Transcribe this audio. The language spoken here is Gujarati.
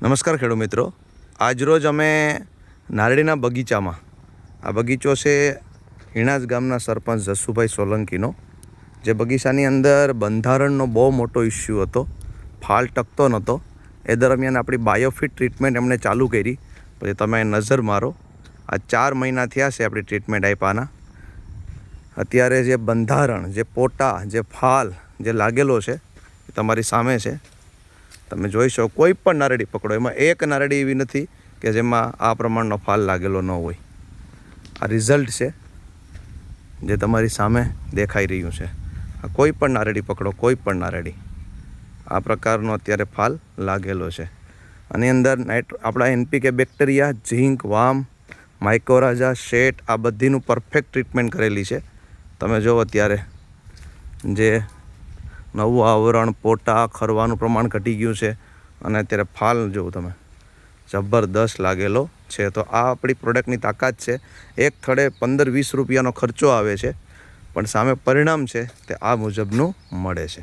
નમસ્કાર ખેડૂત મિત્રો, આજરોજ અમે નારળીના બગીચામાં, આ બગીચો છે હિણાજ ગામના સરપંચ જસુભાઈ સોલંકીનો, જે બગીચાની અંદર બંધારણનો બહુ મોટો ઇસ્યુ હતો, ફાલ ટકતો નહોતો. એ દરમિયાન આપણી બાયોફિટ ટ્રીટમેન્ટ એમણે ચાલુ કરી. પછી તમે નજર મારો, આ 4 મહિના થયા છે આપણી ટ્રીટમેન્ટ આપ્યાના. અત્યારે જે બંધારણ, જે પોટા, જે ફાલ જે લાગેલો છે એ તમારી સામે છે. તમે જોઈ શકો, કોઈ પણ નારળી પકડો, એમાં એક નારળી એવી નથી કે જેમાં આ પ્રમાણનો ફાલ લાગેલો ન હોય. આ રિઝલ્ટ છે જે તમારી સામે દેખાઈ રહ્યું છે. કોઈ પણ નારળી પકડો, કોઈ પણ નારળી આ પ્રકારનો અત્યારે ફાલ લાગેલો છે. આની અંદર આપણા NPK બેક્ટેરિયા, ઝીંક, વામ, માઇકોરાઝા, શેટ આ બધીનું પરફેક્ટ ટ્રીટમેન્ટ કરેલી છે. તમે જો અત્યારે જે નવું આવરણ, પોટા, ખરવાનું પ્રમાણ ઘટી ગયું છે અને અત્યારે ફાલ જો તમે જબરદસ્ત લાગેલો છે. તો આ આપણી પ્રોડક્ટની તાકાત છે. એક થડે 15-20 રૂપિયાનો ખર્ચો આવે છે, પણ સામે પરિણામ છે તે આ મુજબનું મળે છે.